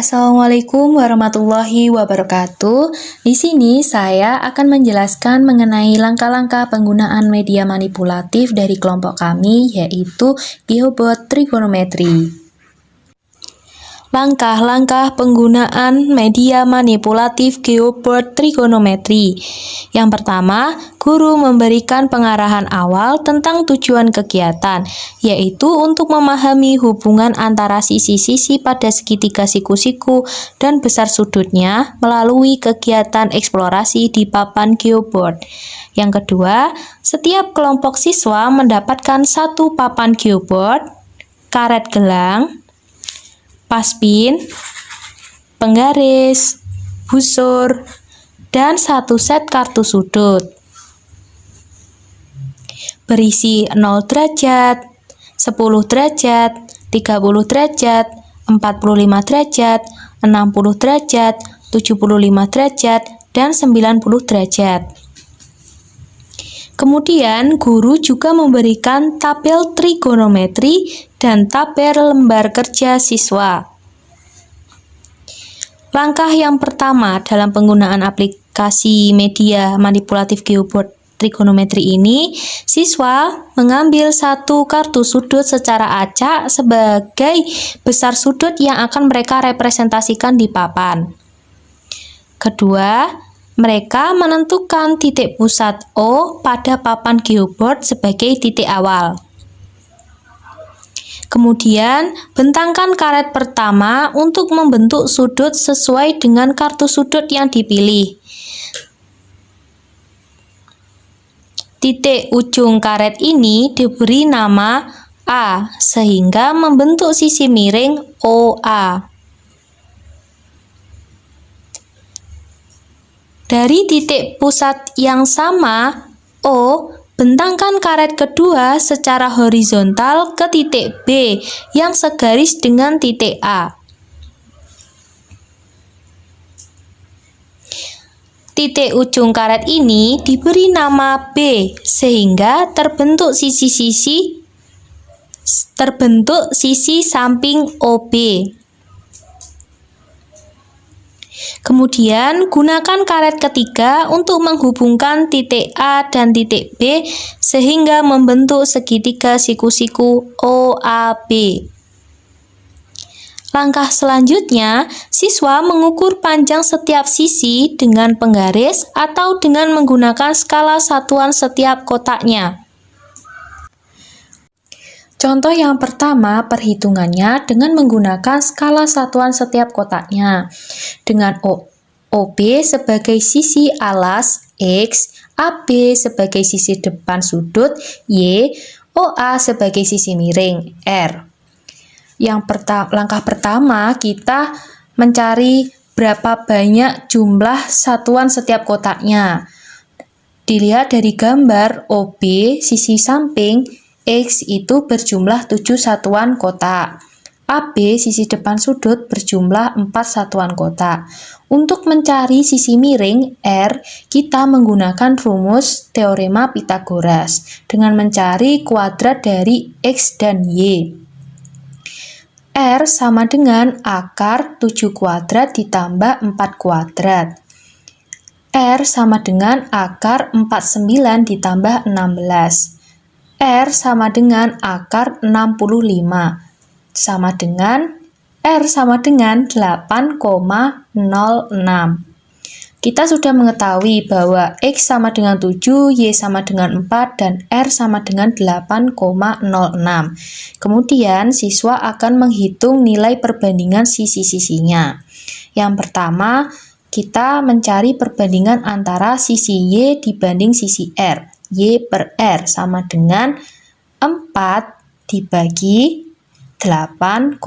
Assalamualaikum warahmatullahi wabarakatuh. Di sini saya akan menjelaskan mengenai langkah-langkah penggunaan media manipulatif dari kelompok kami, yaitu GeoBot Trigonometry. Langkah-langkah penggunaan media manipulatif GeoBot Trigonometry. Yang pertama, guru memberikan pengarahan awal tentang tujuan kegiatan, yaitu untuk memahami hubungan antara sisi-sisi pada segitiga siku-siku dan besar sudutnya melalui kegiatan eksplorasi di papan GeoBot. Yang kedua, setiap kelompok siswa mendapatkan satu papan GeoBot, karet gelang, paspin, penggaris, busur, dan satu set kartu sudut. Berisi 0 derajat, 10 derajat, 30 derajat, 45 derajat, 60 derajat, 75 derajat, dan 90 derajat. Kemudian, guru juga memberikan tabel trigonometri dan tabel lembar kerja siswa. Langkah yang pertama dalam penggunaan aplikasi media manipulatif GeoBot Trigonometri ini, siswa mengambil satu kartu sudut secara acak sebagai besar sudut yang akan mereka representasikan di papan. Kedua, mereka menentukan titik pusat O pada papan GeoBot sebagai titik awal. Kemudian, bentangkan karet pertama untuk membentuk sudut sesuai dengan kartu sudut yang dipilih. Titik ujung karet ini diberi nama A, sehingga membentuk sisi miring OA. Dari titik pusat yang sama, O, bentangkan karet kedua secara horizontal ke titik B yang segaris dengan titik A. Titik ujung karet ini diberi nama B, sehingga terbentuk sisi samping OB. Kemudian, gunakan karet ketiga untuk menghubungkan titik A dan titik B sehingga membentuk segitiga siku-siku OAB. Langkah selanjutnya, siswa mengukur panjang setiap sisi dengan penggaris atau dengan menggunakan skala satuan setiap kotaknya. Contoh yang pertama, perhitungannya dengan menggunakan skala satuan setiap kotaknya. Dengan OB sebagai sisi alas X, AB sebagai sisi depan sudut Y, OA sebagai sisi miring R. Langkah pertama, kita mencari berapa banyak jumlah satuan setiap kotaknya. Dilihat dari gambar OB sisi samping X itu berjumlah 7 satuan kotak. AB sisi depan sudut berjumlah 4 satuan kotak. Untuk mencari sisi miring R, kita menggunakan rumus teorema Pythagoras dengan mencari kuadrat dari X dan Y. R sama dengan akar 7 kuadrat ditambah 4 kuadrat. R sama dengan akar 49 ditambah 16. R sama dengan akar 65, sama dengan R sama dengan 8,06. Kita sudah mengetahui bahwa X sama dengan 7, Y sama dengan 4, dan R sama dengan 8,06. Kemudian, siswa akan menghitung nilai perbandingan sisi-sisinya. Yang pertama, kita mencari perbandingan antara sisi Y dibanding sisi R. Y per R sama dengan 4 dibagi 8,06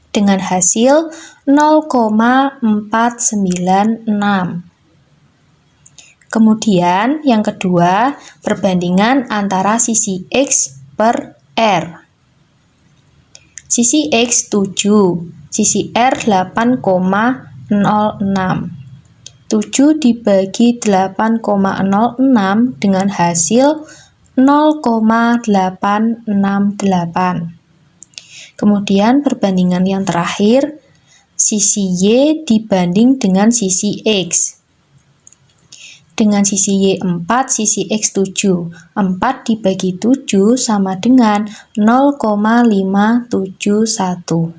dengan hasil 0,496. Kemudian yang kedua, perbandingan antara sisi X per R. Sisi X 7, sisi R 8,06. 7 dibagi 8,06 dengan hasil 0,868. Kemudian perbandingan yang terakhir, sisi Y dibanding dengan sisi X. Dengan sisi Y 4, sisi X 7. 4 dibagi 7 sama dengan 0,571.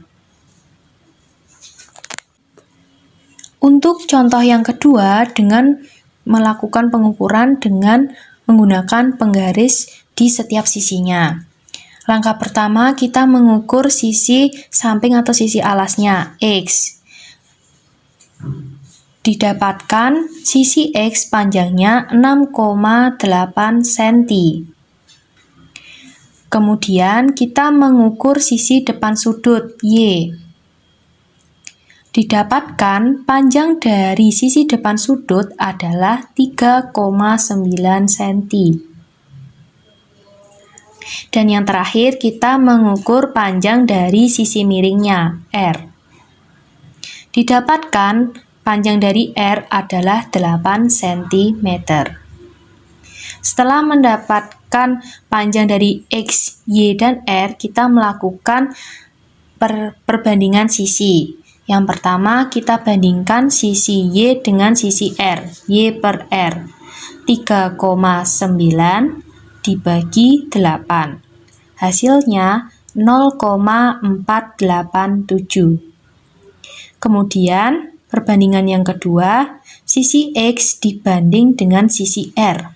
Untuk contoh yang kedua, dengan melakukan pengukuran dengan menggunakan penggaris di setiap sisinya. Langkah pertama, kita mengukur sisi samping atau sisi alasnya, X. Didapatkan sisi X panjangnya 6,8 cm. Kemudian kita mengukur sisi depan sudut, Y. Didapatkan panjang dari sisi depan sudut adalah 3,9 cm. Dan yang terakhir, kita mengukur panjang dari sisi miringnya, R. Didapatkan panjang dari R adalah 8 cm. Setelah mendapatkan panjang dari X, Y, dan R, kita melakukan perbandingan sisi. Yang pertama, kita bandingkan sisi Y dengan sisi R. Y per R. 3,9 dibagi 8. Hasilnya 0,487. Kemudian, perbandingan yang kedua, sisi X dibanding dengan sisi R.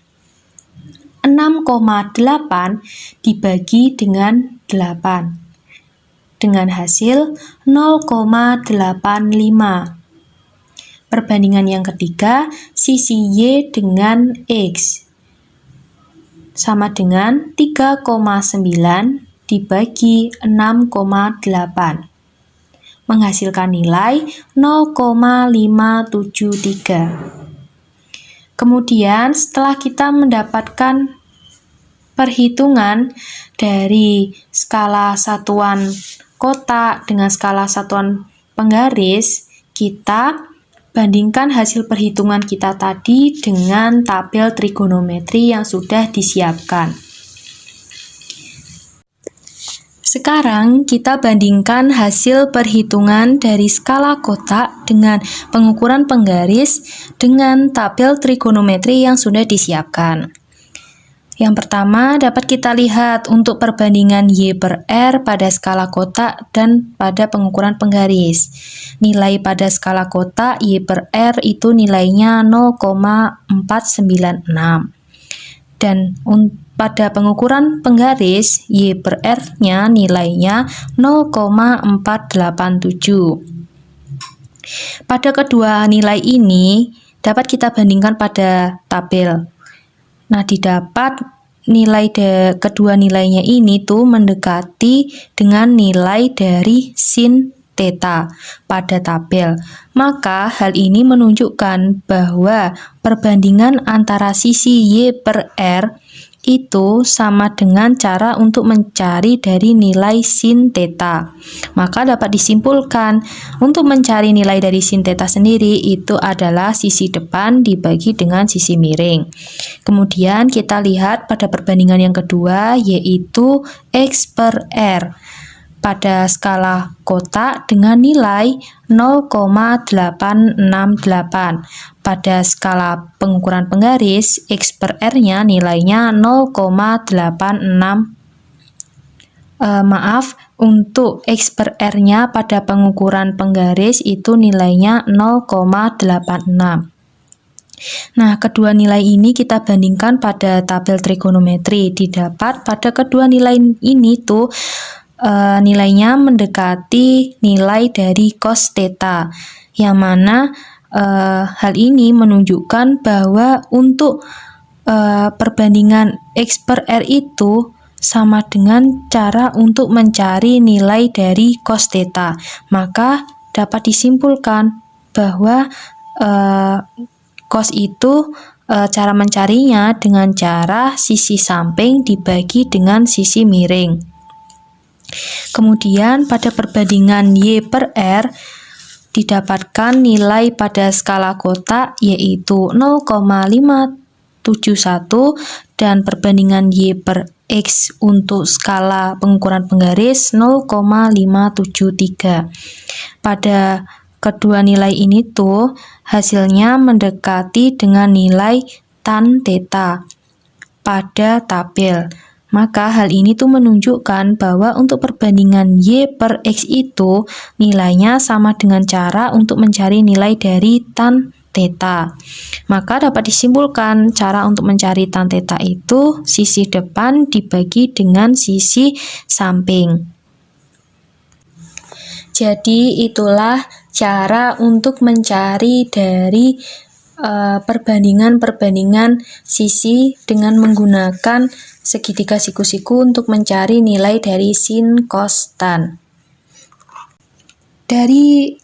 6,8 dibagi dengan 8. Dengan hasil 0,85. Perbandingan yang ketiga, sisi Y dengan X sama dengan 3,9 dibagi 6,8. Menghasilkan nilai 0,573. Kemudian setelah kita mendapatkan perhitungan dari skala satuan kotak dengan skala satuan penggaris, kita bandingkan hasil perhitungan kita tadi dengan tabel trigonometri yang sudah disiapkan. Sekarang kita bandingkan hasil perhitungan dari skala kotak dengan pengukuran penggaris dengan tabel trigonometri yang sudah disiapkan. Yang pertama, dapat kita lihat untuk perbandingan Y per R pada skala kotak dan pada pengukuran penggaris. Nilai pada skala kotak Y per R itu nilainya 0,496. Dan pada pengukuran penggaris, Y per R-nya nilainya 0,487. Pada kedua nilai ini, dapat kita bandingkan pada tabel. Nah, didapat nilai kedua nilainya ini tuh mendekati dengan nilai dari sin theta pada tabel. Maka hal ini menunjukkan bahwa perbandingan antara sisi Y per R itu sama dengan cara untuk mencari dari nilai sin theta. Maka dapat disimpulkan untuk mencari nilai dari sin theta sendiri itu adalah sisi depan dibagi dengan sisi miring. Kemudian kita lihat pada perbandingan yang kedua, yaitu X per R pada skala kotak dengan nilai 0,868. Pada skala pengukuran penggaris, X per R-nya nilainya 0,86. Untuk X per R-nya pada pengukuran penggaris itu nilainya 0,86. Nah, kedua nilai ini kita bandingkan pada tabel trigonometri. Didapat pada kedua nilai ini tuh nilainya mendekati nilai dari cos theta, yang mana hal ini menunjukkan bahwa untuk perbandingan X per R itu sama dengan cara untuk mencari nilai dari cos theta. Maka dapat disimpulkan bahwa cos itu cara mencarinya dengan cara sisi samping dibagi dengan sisi miring. Kemudian pada perbandingan Y per R didapatkan nilai pada skala kotak yaitu 0,571 dan perbandingan Y per X untuk skala pengukuran penggaris 0,573. Pada kedua nilai ini tuh hasilnya mendekati dengan nilai tan theta pada tabel. Maka hal ini tuh menunjukkan bahwa untuk perbandingan Y per X itu nilainya sama dengan cara untuk mencari nilai dari tan theta. Maka dapat disimpulkan cara untuk mencari tan theta itu sisi depan dibagi dengan sisi samping. Jadi itulah cara untuk mencari dari perbandingan-perbandingan sisi dengan menggunakan segitiga siku-siku untuk mencari nilai dari sin, cos, tan. Dari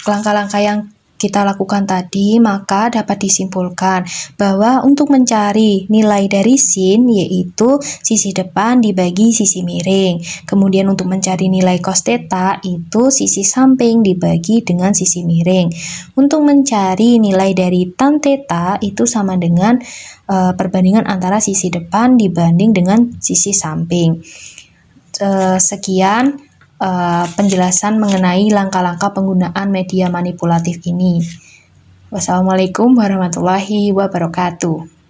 langkah-langkah yang kita lakukan tadi, maka dapat disimpulkan bahwa untuk mencari nilai dari sin yaitu sisi depan dibagi sisi miring. Kemudian untuk mencari nilai cos theta itu sisi samping dibagi dengan sisi miring. Untuk mencari nilai dari tan theta itu sama dengan perbandingan antara sisi depan dibanding dengan sisi samping. Sekian penjelasan mengenai langkah-langkah penggunaan media manipulatif ini. Wassalamualaikum warahmatullahi wabarakatuh.